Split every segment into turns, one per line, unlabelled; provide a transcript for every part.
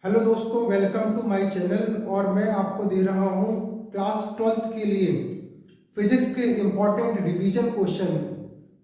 Hello दोस्तों, welcome to my channel. और मैं आपको दे रहा हूँ क्लास 12th के लिए फिजिक्स के इम्पोर्टेंट रिवीजन क्वेश्चन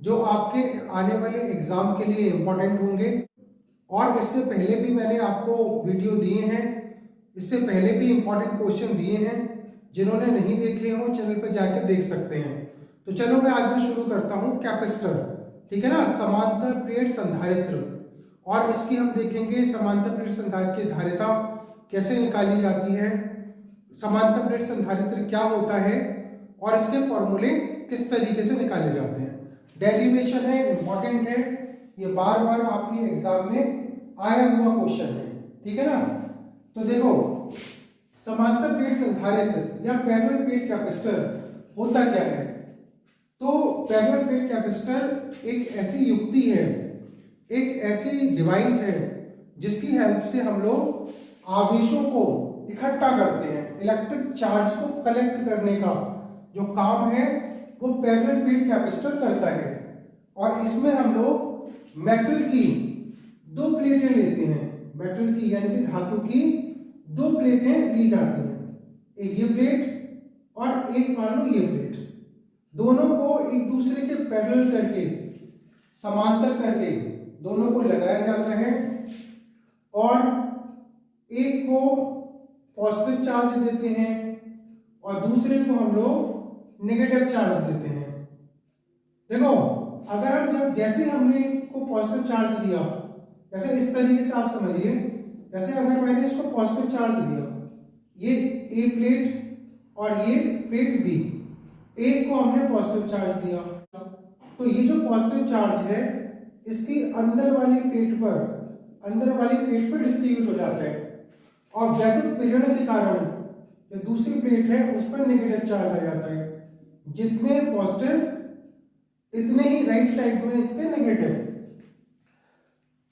जो आपके आने वाले एग्जाम के लिए इम्पोर्टेंट होंगे। और इससे पहले भी मैंने आपको वीडियो दिए हैं, इससे पहले भी इम्पोर्टेंट क्वेश्चन दिए हैं। जिन्होंने नहीं देखे हों चैनल पर जाकर देख सकते हैं। तो चलो मैं आज भी शुरू करता हूँ। कैपेसिटर, ठीक है ना, समांतर प्लेट संधारित्र। और इसकी हम देखेंगे समांतर प्लेट संधारित्र की धारिता कैसे निकाली जाती है, समांतर प्लेट संधारित्र क्या होता है और इसके फॉर्मूले किस तरीके से निकाले जाते हैं। डेरिवेशन है, इंपॉर्टेंट है, ये बार बार आपकी एग्जाम में आया हुआ क्वेश्चन है, ठीक है ना। तो देखो, समांतर प्लेट संधारित्र या पैरेलल प्लेट कैपेसिटर होता क्या है। तो पैरेलल प्लेट कैपेसिटर एक ऐसी युक्ति है, एक ऐसी डिवाइस है जिसकी हेल्प से हम लोग आवेशों को इकट्ठा करते हैं। इलेक्ट्रिक चार्ज को कलेक्ट करने का जो काम है वो पैरेलल प्लेट कैपेसिटर करता है। और इसमें हम लोग मेटल की दो प्लेटें लेते हैं, मेटल की यानी कि धातु की दो प्लेटें ली जाती हैं, एक ये प्लेट और एक मान लो ये प्लेट। दोनों को एक दूसरे के पैरेलल करके, समांतर करके दोनों को लगाया जाता है और एक को पॉजिटिव चार्ज देते हैं और दूसरे को हम लोग नेगेटिव चार्ज देते हैं। देखो, अगर हम जब जैसे हमने को पॉजिटिव चार्ज दिया, जैसे इस तरीके से आप समझिए, जैसे अगर मैंने इसको पॉजिटिव चार्ज दिया, ये ए प्लेट और ये प्लेट बी, एक को हमने पॉजिटिव चार्ज दिया, तो ये जो पॉजिटिव चार्ज है इसकी अंदर वाली प्लेट पर डिस्ट्रीब्यूट हो जाता है और वैद्युत प्रेरण के कारण जो दूसरी प्लेट है उस पर नेगेटिव चार्ज आ जाता है। जितने पॉजिटिव इतने ही राइट साइड में इसके नेगेटिव।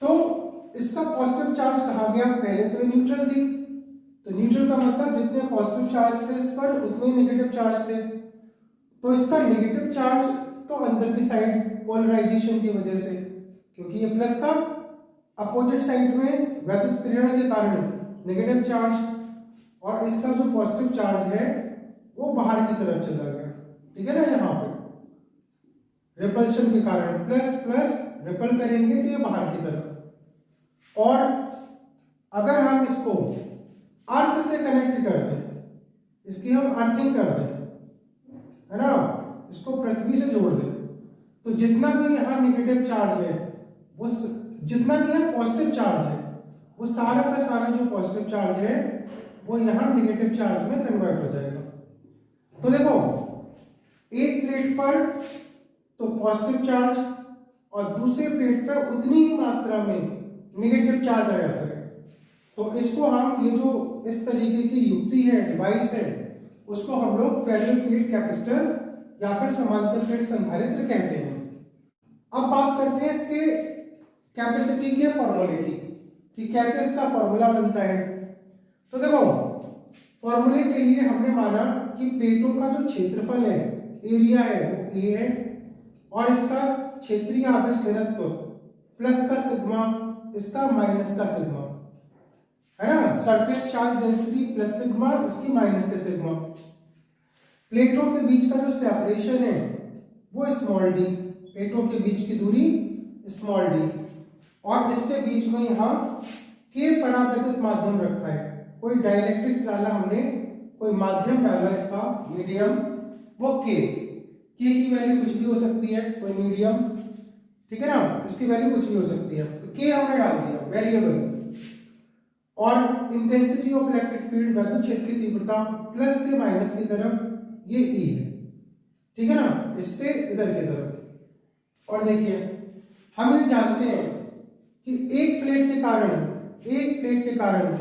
तो इसका पॉजिटिव चार्ज कहाँ गया, पहले तो ये न्यूट्रल थी, तो न्यूट्रल का मतलब जितने पॉजिटिव चार्ज थे इस पर उतने नेगेटिव चार्ज थे। तो इसका नेगेटिव चार्ज तो अंदर की साइड पोलराइजेशन की वजह से, क्योंकि ये प्लस का अपोजिट साइड में वैद्युत प्रेरण के कारण नेगेटिव चार्ज, और इसका जो पॉजिटिव चार्ज है वो बाहर की तरफ चला गया, ठीक है ना। यहाँ पे रिपल्शन के कारण प्लस प्लस रिपल करेंगे तो ये बाहर की तरफ। और अगर हम इसको अर्थ से कनेक्ट कर दें, इसकी हम अर्थिंग कर दें, है ना, इसको पृथ्वी से जोड़ दें, तो जितना भी यहाँ नेगेटिव चार्ज है वो, जितना भी यहाँ पॉजिटिव चार्ज है वो सारा का सारा जो पॉजिटिव चार्ज है वो यहाँ नेगेटिव चार्ज में कन्वर्ट हो जाएगा। तो देखो, एक प्लेट पर तो पॉजिटिव चार्ज और दूसरे प्लेट पर उतनी ही मात्रा में नेगेटिव चार्ज आ जाता है। तो इसको हम, ये जो इस तरीके की युक्ति है, डिवाइस है, उसको हम लोग पैरेलल प्लेट कैपेसिटर या फिर समांतर प्लेट संधारित्र कहते हैं। अब बात करते हैं इसके कैपेसिटी के फॉर्मूले की कि कैसे इसका फॉर्मूला बनता है। तो देखो, फॉर्मूले के लिए हमने माना कि प्लेटों का जो क्षेत्रफल है, एरिया है, वो ए है और इसका क्षेत्रीय आवेश घनत्व प्लस का सिग्मा, इसका माइनस का सिग्मा, है ना। Surface charge density plus sigma, इसकी माइनस का सिग्मा। प्लेटों के बीच का जो सेपरेशन है वो स्मॉल डी, प्लेटों के बीच की दूरी स्मॉल डी, और इसके बीच में यहाँ के परावैद्युत माध्यम रखा है। कोई डाइलेक्ट्रिक डाला हमने, कोई माध्यम डाला इसका मीडियम, वो के की वैल्यू कुछ भी हो सकती है, कोई मीडियम, ठीक है ना, इसकी वैल्यू कुछ भी हो सकती है, तो के हमने डाल दिया वेरिएबल। और इंटेंसिटी ऑफ इलेक्ट्रिक फील्ड, वैद्युत क्षेत्र की तीव्रता प्लस से माइनस की तरफ, ये ई है, ठीक है ना, इससे इधर की तरफ। और देखिए, हम ये जानते हैं कि एक प्लेट के कारण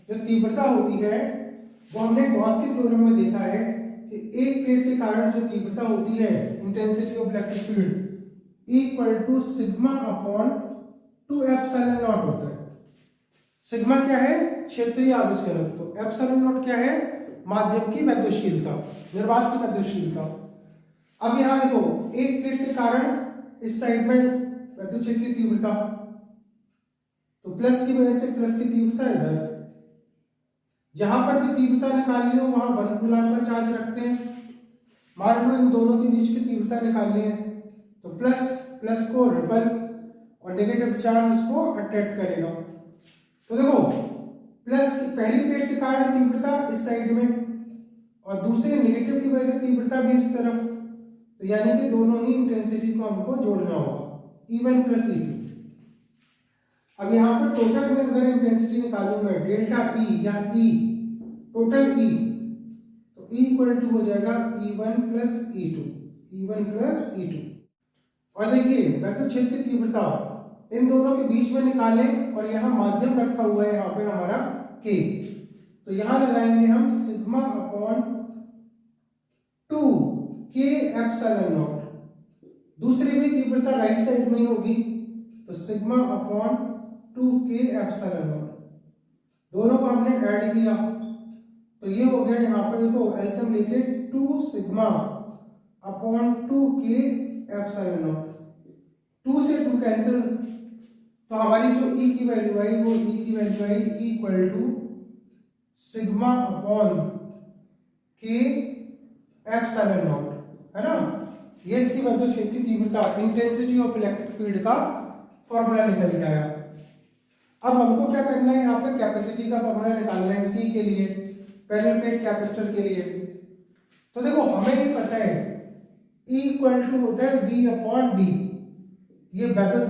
जो तीव्रता होती है वो हमने गॉस के थ्योरम में देखा है कि एक प्लेट के कारण जो तीव्रता होती है, intensity of electric field equal to sigma upon 2 epsilon not होता है। सिग्मा क्या है, क्षेत्रीय आवेश घनत्व, एप्सिलॉन नॉट क्या है, माध्यम की वैद्युतशीलता, निर्वात की वैद्युतशीलता। अब यहां देखो, एक प्लेट के कारण इस साइड में वैद्युत क्षेत्र की तीव्रता, तो प्लस की वजह से प्लस की तीव्रता इधर, जहां पर भी तीव्रता निकालनी हो वहां 1 कूलम का चार्ज रखते हैं। मान लो इन दोनों के बीच की तीव्रता निकालनी है तो प्लस प्लस को रिपल और नेगेटिव चार्ज इसको अट्रैक्ट करेगा। तो देखो प्लस की पहली प्लेट के कारण तीव्रता इस साइड में और दूसरे नेगेटिव की वजह से तीव्रता भी इस तरफ, तो यानी कि दोनों ही इंटेंसिटी को हमको जोड़ना होगा E1 प्लस E2। अब यहाँ पर टोटल में अगर इंटेंसिटी निकालूं मैं डेल्टा E या E टोटल E, तो E इक्वल टू हो जाएगा E1 plus E2, E1 plus E2। और देखिए वैद्युत क्षेत्र की तीव्रता इन दोनों के बीच में निकालें और यहाँ माध्यम रखा हुआ है यहाँ पर हमारा K, तो यहाँ लगाएंगे हम sigma upon 2 K epsilon not. दूसरी भी तीव्रता राइट साइड में ही होगी तो sigma upon 2 K epsilon not. दोनों को हमने ऐड किया तो ये हो गया यहाँ पर देखो एलसीएम लेके 2 sigma upon 2 K epsilon not. 2 से 2 कैंसिल तो हमारी जो E की वैल्यू आई वो E की वैल्यू आई E equal to sigma upon K epsilon not, है ना। ये इसकी वैद्युत क्षेत्र की तीव्रता इंटेंसिटी ऑफ इलेक्ट्रिक फील्ड का फॉर्मूला निकल के आया। अब हमको क्या करना है, यहाँ पे कैपेसिटी का फॉर्मूला निकालना है C के लिए, पैरेलल प्लेट कैपेसिटर के लिए। तो देखो हमें ये पता है E इक्वल टू होता है V अपॉन D, ये वैद्युत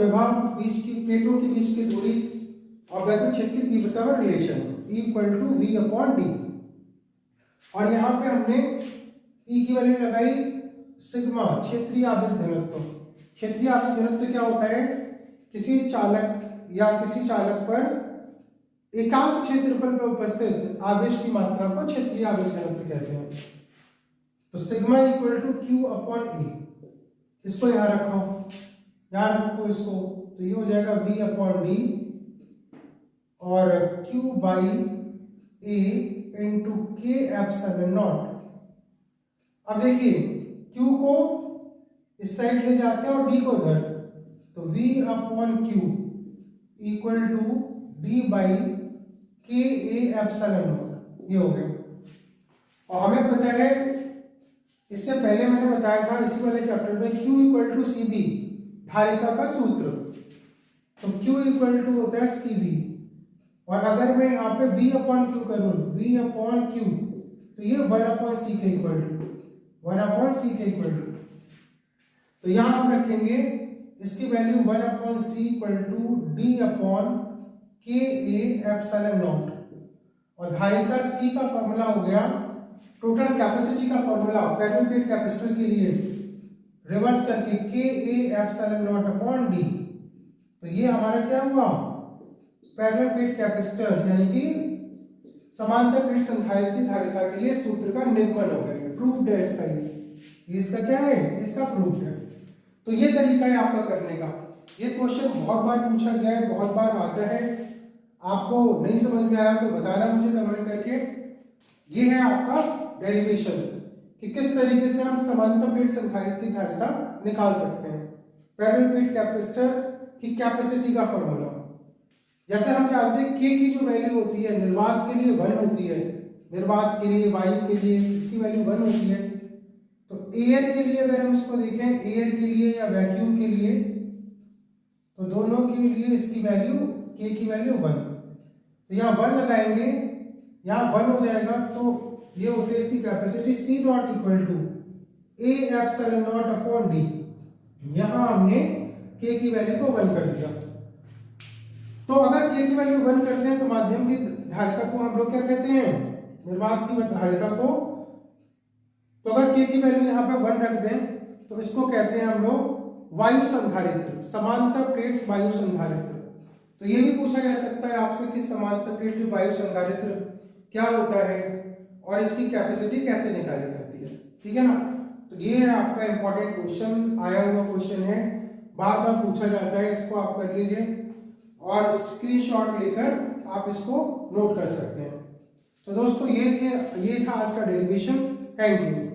विभव बीच की प्लेटों के बीच की दूरी और वैद्युत क्षेत्र की तीव्रता में relation, E equal to V upon D। और यहाँ पे हमने E की वैल्यू लगाई सिग्मा क्षेत्रीय आवेश घनत्व। क्षेत्रीय आवेश घनत्व क्या होता है, किसी चालक या किसी चालक पर एकांक क्षेत्रफल पर उपस्थित आवेश की मात्रा को क्षेत्रीय आवेश घनत्व कहते हैं। तो sigma equal to Q upon E, इसको यहाँ रखो, यहाँ रखो इसको, तो ये हो जाएगा V अपॉन D और Q by A into K epsilon not. अब देखिए Q को इस साइड ले जाते हैं और D को उधर, तो V upon Q equal to D by K A epsilon not, ये हो गया। और हमें पता है, इससे पहले मैंने बताया था इसी वाले चैप्टर में Q इक्वल टू CB धारिता का सूत्र, तो Q इक्वल टू होता है CB। और अगर मैं यहाँ पे V अपॉन Q करूँ, V अपॉन Q, तो ये 1 अपॉन C के इक्वल टू, 1 अपॉन C के इक्वल टू। तो यहाँ हम रखेंगे इसकी value 1 upon C equal to D upon K A epsilon not. और धारिता C का फॉर्मूला हो गया टोटल कैपेसिटी का फॉर्मूला पैरेलल प्लेट कैपेसिटर के लिए रिवर्स करके K A epsilon not upon D। तो ये हमारा क्या हुआ, पैरेलल प्लेट कैपेसिटर यानी कि समांतर प्लेट संधारित्र की धारिता के लिए सूत्र का निगमन हो गया, प्रूव्ड है इसका। ये इसका क्या है, इसका प्रूव्ड है। तो ये तरीका है आपका करने का। ये क्वेश्चन बहुत बार पूछा गया है, बहुत बार आता है। आपको नहीं समझ में आया तो बताना मुझे कमेंट करके। ये है आपका डेरिवेशन कि किस तरीके से हम समांतर प्लेट संधारित्र की धारिता निकाल सकते हैं। पैरेलल प्लेट कैपेसिटर की कैपेसिटी का फॉर्मूला, जैसे हम जानते हैं K की जो वैल्यू होती है निर्वात के लिए 1 होती है, निर्वात के लिए वायु के लिए इसकी वैल्यू 1 होती है। तो एयर के लिए अगर हम इसको देखें, एयर के लिए या वैक्यूम के लिए, तो दोनों के लिए इसकी वैल्यू K की वैल्यू 1, तो यहाँ 1 लगाएंगे, यहाँ 1 हो जाएगा। तो ये होती है इसकी capacity C not equal to A epsilon not upon D। यहाँ हमने K की वैल्यू को 1 कर दिया। तो अगर K की वैल्यू 1 करते हैं तो माध्यम की धारिता को हम लोग क्या कहते हैं, निर्वात की धारिता को। तो अगर K की वैल्यू यहाँ पे 1 रख दें तो इसको कहते हैं हम लोग वायु संधारित्र, समांतर प्लेट वायु संधारित्र। तो ये भी पूछा जा सकता है आपसे कि समांतर प्लेट वायु संधारित्र क्या होता है और इसकी कैपेसिटी कैसे निकाली जाती है, ठीक है ना। तो ये है आपका इंपॉर्टेंट क्वेश्चन, आया हुआ क्वेश्चन है, बार बार पूछा जाता है, इसको आप कर लीजिए और स्क्रीनशॉट लेकर आप इसको नोट कर सकते हैं। तो दोस्तों ये था आज का डेरिवेशन। Thank you.